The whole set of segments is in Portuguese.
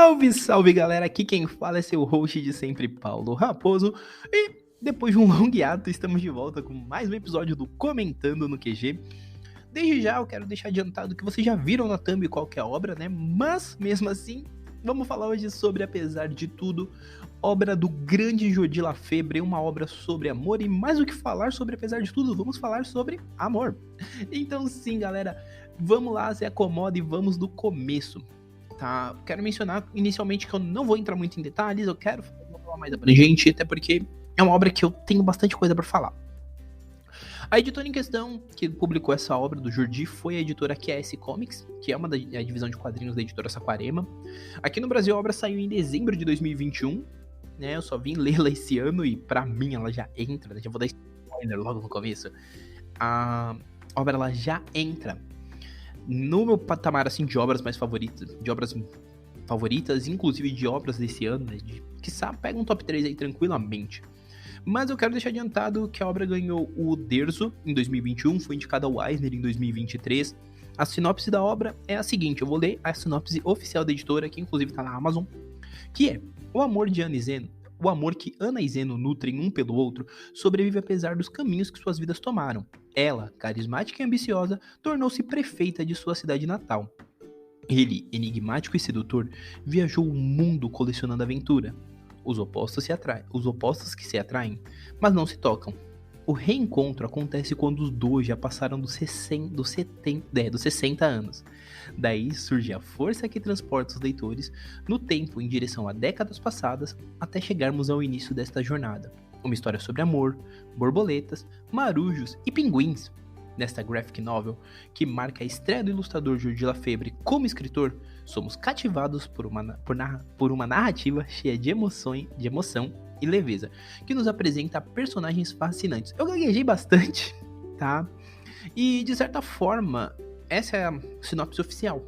Salve, salve galera, aqui quem fala é seu host de sempre, Paulo Raposo, e depois de um longo hiato estamos de volta com mais um episódio do Comentando no QG. Desde já eu quero deixar adiantado que vocês já viram na thumb qual que é a obra, né, mas mesmo assim, vamos falar hoje sobre Apesar de Tudo, obra do grande Jordi Lafebre, uma obra sobre amor e mais do que falar sobre Apesar de Tudo, vamos falar sobre amor. Então sim galera, vamos lá, se acomoda e vamos do começo. Tá, quero mencionar inicialmente que eu não vou entrar muito em detalhes, eu quero falar mais abrangente, até porque é uma obra que eu tenho bastante coisa para falar. A editora em questão que publicou essa obra do Jordi foi a editora QS Comics, que é uma da divisão de quadrinhos da editora Saquarema. Aqui no Brasil a obra saiu em dezembro de 2021, né? Eu só vim lê-la esse ano e pra mim ela já entra, né? Já vou dar spoiler logo no começo. A obra ela já entra no meu patamar, assim, de obras mais favoritas, inclusive de obras desse ano, né, quiçá pega um top 3 aí tranquilamente. Mas eu quero deixar adiantado que a obra ganhou o Derzo em 2021, foi indicada ao Eisner em 2023. A sinopse da obra é a seguinte, eu vou ler a sinopse oficial da editora, que inclusive tá na Amazon, que é: o amor de Ana e Zeno, o amor que Ana e Zeno nutrem um pelo outro, sobrevive apesar dos caminhos que suas vidas tomaram. Ela, carismática e ambiciosa, tornou-se prefeita de sua cidade natal. Ele, enigmático e sedutor, viajou o mundo colecionando aventura. Os opostos que se atraem, mas não se tocam. O reencontro acontece quando os dois já passaram dos 60 anos. Daí surge a força que transporta os leitores no tempo em direção a décadas passadas até chegarmos ao início desta jornada. Uma história sobre amor, borboletas, marujos e pinguins. Nesta graphic novel, que marca a estreia do ilustrador Jordi Lafebre como escritor, somos cativados por uma narrativa cheia de emoção e leveza, que nos apresenta personagens fascinantes. Eu gaguejei bastante, tá? E, de certa forma, essa é a sinopse oficial.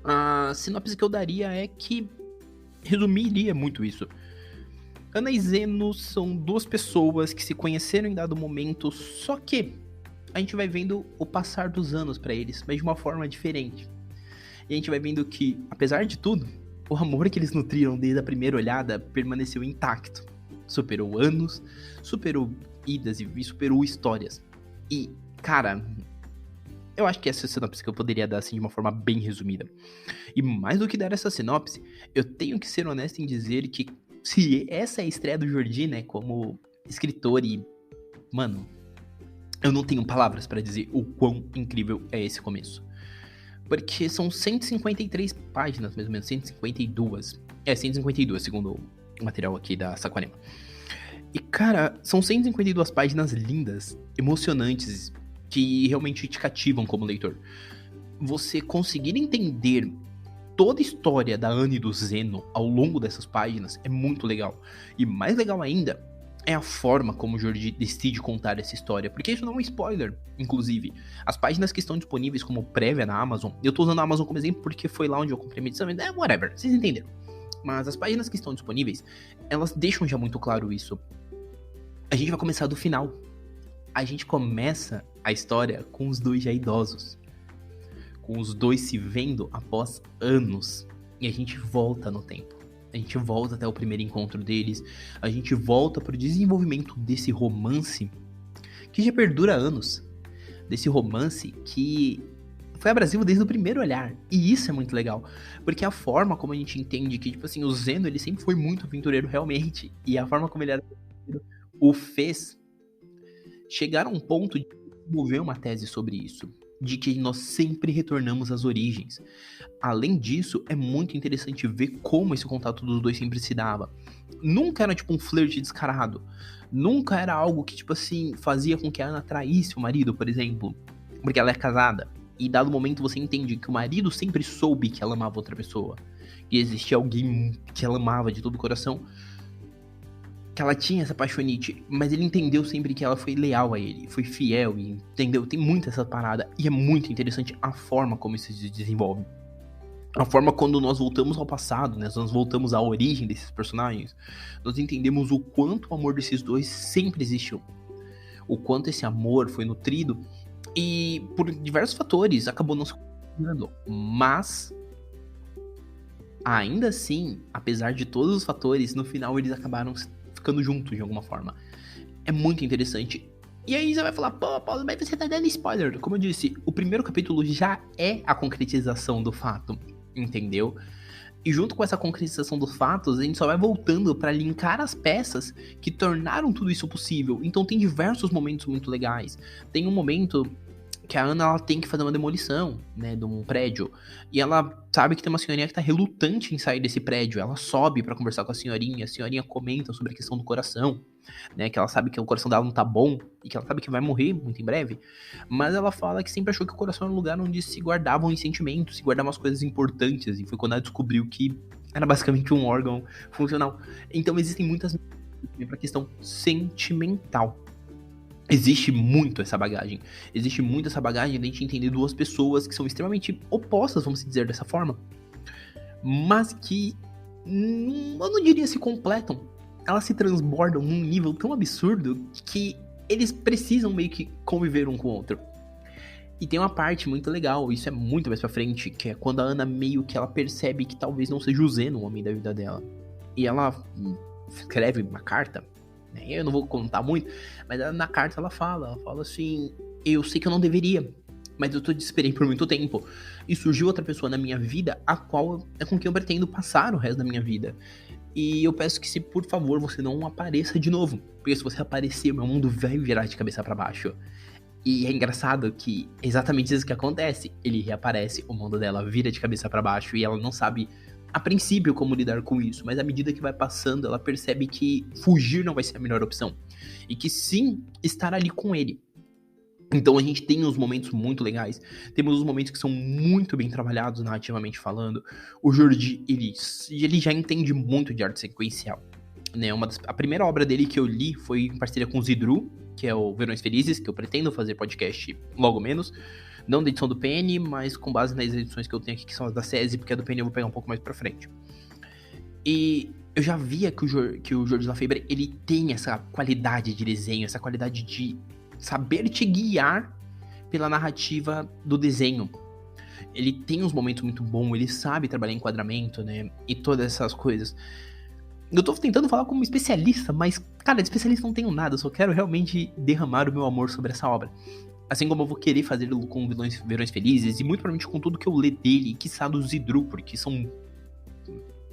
A sinopse que eu daria é que resumiria muito isso. Ana e Zeno são duas pessoas que se conheceram em dado momento, só que a gente vai vendo o passar dos anos pra eles, mas de uma forma diferente. E a gente vai vendo que, apesar de tudo, o amor que eles nutriram desde a primeira olhada permaneceu intacto. Superou anos, superou idas e superou histórias. E, cara, eu acho que essa é a sinopse que eu poderia dar assim de uma forma bem resumida. E mais do que dar essa sinopse, eu tenho que ser honesto em dizer que se essa é a estreia do Jordi, né, como escritor e, mano, eu não tenho palavras pra dizer o quão incrível é esse começo. Porque são 153 páginas, mais ou menos, 152. 152, segundo o material aqui da Saquarema. E, cara, são 152 páginas lindas, emocionantes, que realmente te cativam como leitor. Você conseguir entender toda a história da Ana e do Zeno ao longo dessas páginas é muito legal. E mais legal ainda é a forma como o Jordi decide contar essa história, porque isso não é um spoiler, inclusive. As páginas que estão disponíveis como prévia na Amazon, eu tô usando a Amazon como exemplo porque foi lá onde eu comprei a minha edição, whatever, vocês entenderam. Mas as páginas que estão disponíveis, elas deixam já muito claro isso. A gente vai começar do final. A gente começa a história com os dois já idosos, com os dois se vendo após anos, e a gente volta no tempo. A gente volta até o primeiro encontro deles, a gente volta pro desenvolvimento desse romance que já perdura anos, desse romance que foi abrasivo desde o primeiro olhar, e isso é muito legal, porque a forma como a gente entende que, tipo assim, o Zeno, ele sempre foi muito aventureiro realmente, e a forma como ele era o fez chegar a um ponto de desenvolver uma tese sobre isso, de que nós sempre retornamos às origens. Além disso, é muito interessante ver como esse contato dos dois sempre se dava. Nunca era tipo um flerte descarado. Nunca era algo que, tipo assim, fazia com que a Ana traísse o marido, por exemplo, porque ela é casada. E dado momento você entende que o marido sempre soube que ela amava outra pessoa. E existia alguém que ela amava de todo o coração, que ela tinha essa paixonite, mas ele entendeu sempre que ela foi leal a ele, foi fiel, e entendeu? Tem muito essa parada, e é muito interessante a forma como isso se desenvolve. A forma quando nós voltamos ao passado, né? Nós voltamos à origem desses personagens, nós entendemos o quanto o amor desses dois sempre existiu. O quanto esse amor foi nutrido, e por diversos fatores acabou não se concretizando. Mas ainda assim, apesar de todos os fatores, no final eles acabaram ficando juntos de alguma forma. É muito interessante. E aí você vai falar, pô, Paulo, mas você tá dando spoiler. Como eu disse, o primeiro capítulo já é a concretização do fato, entendeu? E junto com essa concretização dos fatos, a gente só vai voltando pra linkar as peças que tornaram tudo isso possível. Então tem diversos momentos muito legais. Tem um momento que a Ana ela tem que fazer uma demolição, né, de um prédio. E ela sabe que tem uma senhorinha que tá relutante em sair desse prédio. Ela sobe pra conversar com a senhorinha comenta sobre a questão do coração, né, que ela sabe que o coração dela não tá bom e que ela sabe que vai morrer muito em breve. Mas ela fala que sempre achou que o coração era um lugar onde se guardavam os sentimentos, se guardavam as coisas importantes. E foi quando ela descobriu que era basicamente um órgão funcional. Então existem muitas pra questão sentimental. Existe muito essa bagagem. Existe muito essa bagagem de a gente entender duas pessoas que são extremamente opostas, vamos dizer dessa forma, mas que eu não diria se completam. Elas se transbordam num nível tão absurdo que eles precisam meio que conviver um com o outro. E tem uma parte muito legal, isso é muito mais pra frente, que é quando a Ana meio que ela percebe que talvez não seja o Zeno o homem da vida dela. E ela escreve uma carta. Eu não vou contar muito, mas na carta ela fala assim, eu sei que eu não deveria, mas eu te esperei por muito tempo, e surgiu outra pessoa na minha vida, a qual é com quem eu pretendo passar o resto da minha vida, e eu peço que se por favor você não apareça de novo, porque se você aparecer, meu mundo vai virar de cabeça pra baixo. E é engraçado que é exatamente isso que acontece, ele reaparece, o mundo dela vira de cabeça pra baixo, e ela não sabe a princípio como lidar com isso, mas à medida que vai passando, ela percebe que fugir não vai ser a melhor opção. E que sim, estar ali com ele. Então a gente tem uns momentos muito legais, temos uns momentos que são muito bem trabalhados narrativamente falando. O Jordi, ele já entende muito de arte sequencial, né? A primeira obra dele que eu li foi em parceria com o Zidru, que é o Verões Felizes, que eu pretendo fazer podcast logo menos. Não da edição do PN, mas com base nas edições que eu tenho aqui, que são as da SESI, porque a do PN eu vou pegar um pouco mais pra frente. E eu já via que o Jordi Lafebre, ele tem essa qualidade de desenho, essa qualidade de saber te guiar pela narrativa do desenho. Ele tem uns momentos muito bons, ele sabe trabalhar em enquadramento, né, e todas essas coisas. Eu tô tentando falar como especialista, mas, cara, de especialista não tenho nada, eu só quero realmente derramar o meu amor sobre essa obra. Assim como eu vou querer fazer com Verões Felizes, e muito provavelmente com tudo que eu ler dele, quiçá do Zidru, porque são...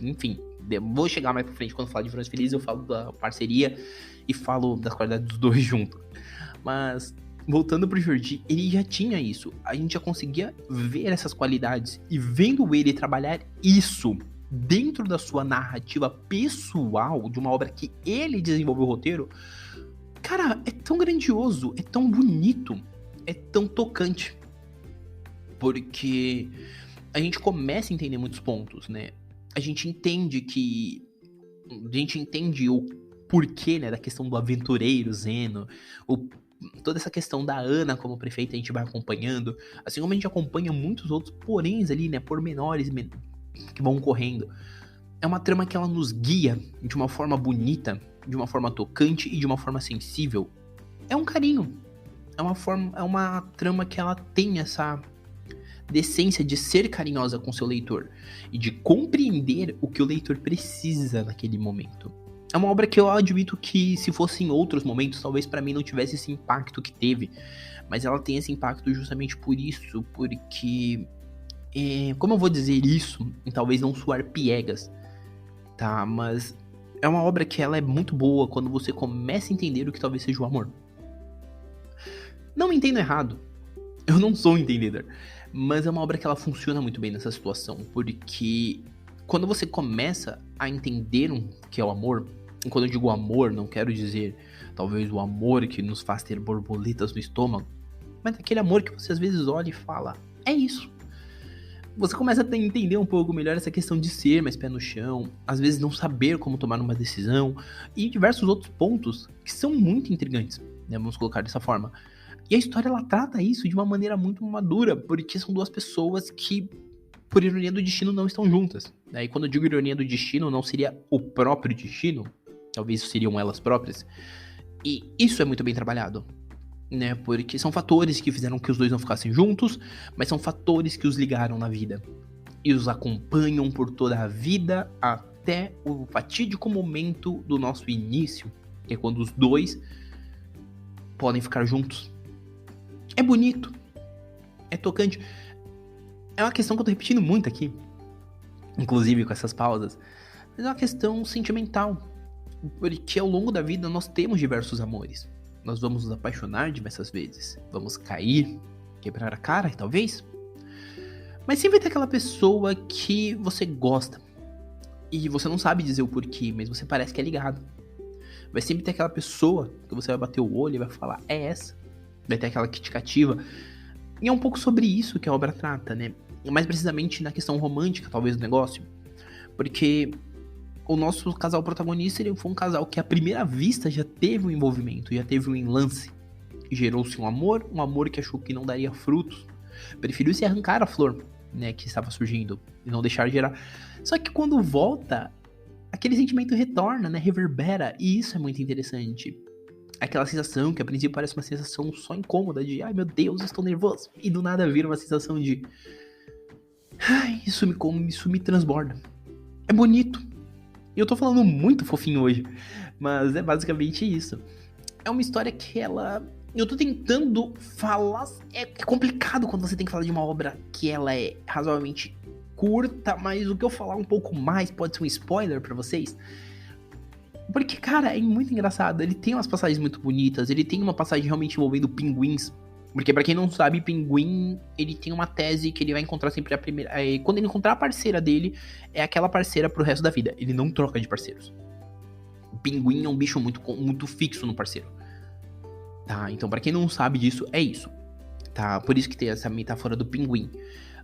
Enfim, vou chegar mais pra frente quando falar de Verões Felizes, eu falo da parceria e falo das qualidades dos dois juntos. Mas, voltando pro Jordi, ele já tinha isso. A gente já conseguia ver essas qualidades, e vendo ele trabalhar isso dentro da sua narrativa pessoal, de uma obra que ele desenvolveu o roteiro, cara, é tão grandioso, é tão bonito, é tão tocante, porque a gente começa a entender muitos pontos, né? A gente entende o porquê, né, da questão do aventureiro Zeno, toda essa questão da Ana como prefeita, a gente vai acompanhando, assim como a gente acompanha muitos outros poréns ali, né, pormenores que vão correndo. É uma trama que ela nos guia de uma forma bonita, de uma forma tocante e de uma forma sensível. É um carinho. É uma trama que ela tem essa decência de ser carinhosa com seu leitor e de compreender o que o leitor precisa naquele momento. É uma obra que eu admito que, se fosse em outros momentos, talvez pra mim não tivesse esse impacto que teve, mas ela tem esse impacto justamente por isso, porque como eu vou dizer isso, e talvez não soar piegas, tá? Mas é uma obra que ela é muito boa quando você começa a entender o que talvez seja o amor. Não me entendo errado, eu não sou um entendedor, mas é uma obra que ela funciona muito bem nessa situação, porque quando você começa a entender o que é o amor, e quando eu digo amor, não quero dizer talvez o amor que nos faz ter borboletas no estômago, mas aquele amor que você às vezes olha e fala, é isso. Você começa a entender um pouco melhor essa questão de ser mais pé no chão, às vezes não saber como tomar uma decisão, e diversos outros pontos que são muito intrigantes, né? Vamos colocar dessa forma. E a história, ela trata isso de uma maneira muito madura, porque são duas pessoas que, por ironia do destino, não estão juntas, né? E quando eu digo ironia do destino, não seria o próprio destino, talvez seriam elas próprias, e isso é muito bem trabalhado, né? Porque são fatores que fizeram que os dois não ficassem juntos, mas são fatores que os ligaram na vida. e os acompanham por toda a vida até o fatídico momento do nosso início, que é quando os dois podem ficar juntos. É bonito, é tocante. É uma questão que eu tô repetindo muito aqui, inclusive com essas pausas, mas é uma questão sentimental, porque ao longo da vida nós temos diversos amores. Nós vamos nos apaixonar diversas vezes, vamos cair, quebrar a cara, talvez. Mas sempre tem aquela pessoa que você gosta e você não sabe dizer o porquê, mas você parece que é ligado. Vai sempre ter aquela pessoa que você vai bater o olho e vai falar, é essa. Vai ter aquela que te cativa. E é um pouco sobre isso que a obra trata, né? Mais precisamente na questão romântica, talvez, do negócio. Porque o nosso casal protagonista, ele foi um casal que à primeira vista já teve um envolvimento, já teve um enlace. Gerou-se um amor que achou que não daria frutos. Preferiu se arrancar a flor, né, que estava surgindo e não deixar gerar. Só que quando volta, aquele sentimento retorna, né, reverbera, e isso é muito interessante. Aquela sensação que a princípio parece uma sensação só incômoda de, ai meu Deus, estou nervoso, e do nada vira uma sensação de, ai, isso me transborda. É bonito. E eu tô falando muito fofinho hoje, mas é basicamente isso. É uma história que eu tô tentando falar. É complicado quando você tem que falar de uma obra que ela é razoavelmente curta, mas o que eu falar um pouco mais pode ser um spoiler pra vocês. Porque, cara, é muito engraçado. Ele tem umas passagens muito bonitas. Ele tem uma passagem realmente envolvendo pinguins. Porque, pra quem não sabe, pinguim, ele tem uma tese que ele vai encontrar sempre a primeira. Quando ele encontrar a parceira dele, é aquela parceira pro resto da vida. Ele não troca de parceiros. O pinguim é um bicho muito fixo no parceiro. Tá, então pra quem não sabe disso, é isso. Tá, por isso que tem essa metáfora do pinguim.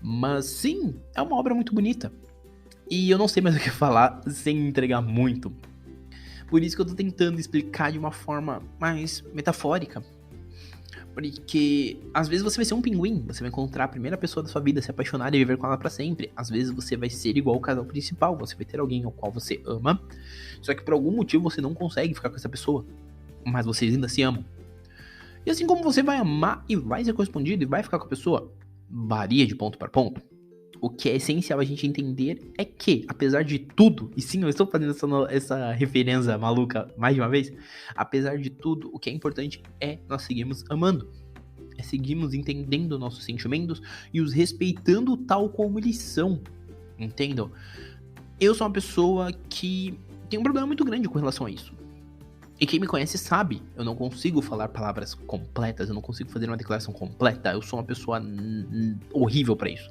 Mas sim, é uma obra muito bonita. E eu não sei mais o que falar sem entregar muito. Por isso que eu tô tentando explicar de uma forma mais metafórica. Porque às vezes você vai ser um pinguim, você vai encontrar a primeira pessoa da sua vida, se apaixonar e viver com ela pra sempre. Às vezes você vai ser igual o casal principal, você vai ter alguém ao qual você ama, só que por algum motivo você não consegue ficar com essa pessoa, mas vocês ainda se amam. E assim como você vai amar e vai ser correspondido e vai ficar com a pessoa, varia de ponto para ponto. O que é essencial a gente entender é que, apesar de tudo, e sim, eu estou fazendo essa referência maluca mais de uma vez, apesar de tudo, o que é importante é nós seguirmos amando. É seguirmos entendendo nossos sentimentos e os respeitando tal como eles são. Entendam? Eu sou uma pessoa que tem um problema muito grande com relação a isso. E quem me conhece sabe, eu não consigo falar palavras completas, eu não consigo fazer uma declaração completa, eu sou uma pessoa horrível pra isso.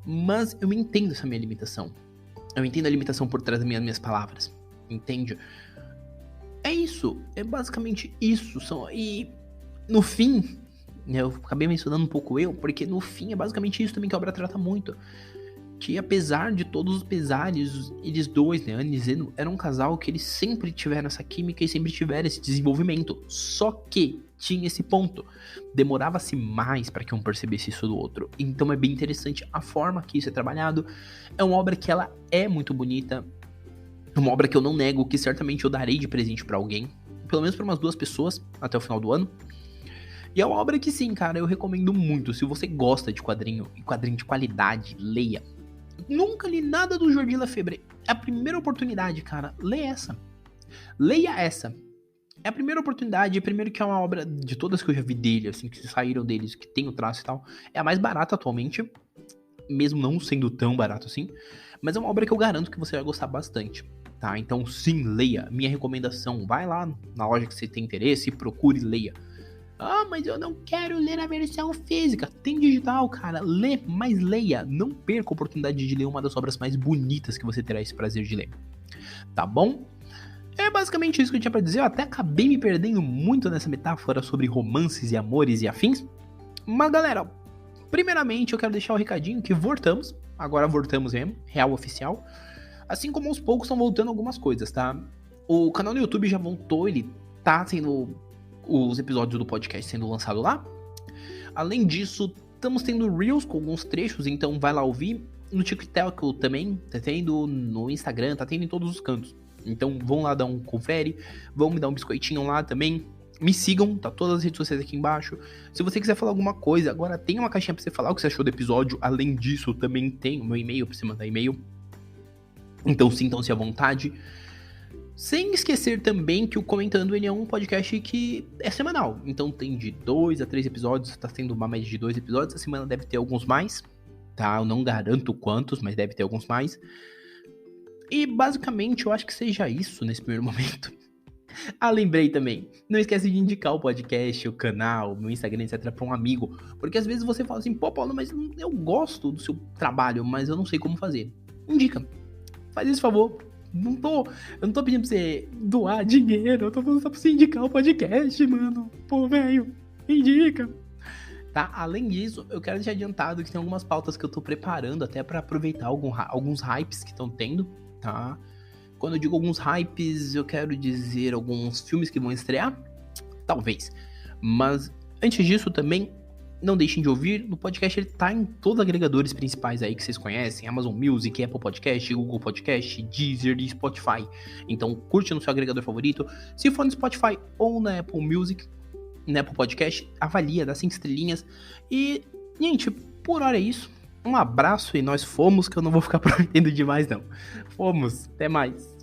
Mas eu entendo essa minha limitação. Eu entendo a limitação por trás das minhas palavras. Entende? É isso. É basicamente isso. E no fim, eu acabei mencionando um pouco porque no fim é basicamente isso também que a obra trata muito. Que apesar de todos os pesares, eles dois, né, Anne e Zeno, eram um casal que eles sempre tiveram essa química e sempre tiveram esse desenvolvimento. Só que tinha esse ponto. Demorava-se mais para que um percebesse isso do outro. Então é bem interessante a forma que isso é trabalhado. É uma obra que ela é muito bonita. É uma obra que eu não nego, que certamente eu darei de presente para alguém. Pelo menos para umas 2 pessoas até o final do ano. E é uma obra que sim, cara, eu recomendo muito. Se você gosta de quadrinho, e quadrinho de qualidade, leia. Nunca li nada do Jordi Lefebvre. É a primeira oportunidade, cara. Leia essa. Leia essa. É a primeira oportunidade. Primeiro que é uma obra de todas que eu já vi dele, assim, que saíram deles, que tem o traço e tal. É a mais barata atualmente. Mesmo não sendo tão barato assim. Mas é uma obra que eu garanto que você vai gostar bastante. Tá? Então sim, leia. Minha recomendação. Vai lá na loja que você tem interesse e procure e leia. Ah, mas eu não quero ler a versão física. Tem digital, cara. Lê, mas leia. Não perca a oportunidade de ler uma das obras mais bonitas que você terá esse prazer de ler. Tá bom? É basicamente isso que eu tinha pra dizer. Eu até acabei me perdendo muito nessa metáfora sobre romances e amores e afins. Mas, galera, primeiramente eu quero deixar o recadinho que voltamos. Agora voltamos mesmo, real oficial. Assim como aos poucos estão voltando algumas coisas, tá? O canal no YouTube já voltou, ele tá sendo... os episódios do podcast sendo lançados lá. Além disso, estamos tendo Reels com alguns trechos, então vai lá ouvir. No TikTok também, tá tendo, no Instagram, tá tendo em todos os cantos. Então vão lá dar um confere, vão me dar um biscoitinho lá também. Me sigam, tá todas as redes sociais aqui embaixo. Se você quiser falar alguma coisa, agora tem uma caixinha pra você falar o que você achou do episódio. Além disso, também tem o meu e-mail pra você mandar e-mail. Então sintam-se à vontade. Sem esquecer também que o Comentando ele é um podcast que é semanal. Então tem de 2 a 3 episódios, tá sendo uma média de 2 episódios. Essa semana deve ter alguns mais, tá? Eu não garanto quantos, mas deve ter alguns mais. E basicamente eu acho que seja isso nesse primeiro momento. Lembrei também, não esquece de indicar o podcast, o canal, o meu Instagram, etc, pra um amigo, porque às vezes você fala assim, pô, Paulo, mas eu gosto do seu trabalho, mas eu não sei como fazer. Indica, faz esse favor. Eu não tô pedindo pra você doar dinheiro, eu tô falando só pra você indicar o podcast, mano. Pô, velho, indica. Tá? Além disso, eu quero deixar adiantado que tem algumas pautas que eu tô preparando até pra aproveitar alguns hypes que estão tendo, tá? Quando eu digo alguns hypes, eu quero dizer alguns filmes que vão estrear? Talvez. Mas antes disso também, não deixem de ouvir. O podcast ele tá em todos os agregadores principais aí que vocês conhecem. Amazon Music, Apple Podcast, Google Podcast, Deezer e Spotify. Então curte no seu agregador favorito. Se for no Spotify ou na Apple Music, na Apple Podcast, avalia, dá 5 estrelinhas. E, gente, por hora é isso. Um abraço e nós fomos, que eu não vou ficar prometendo demais não. Fomos, até mais.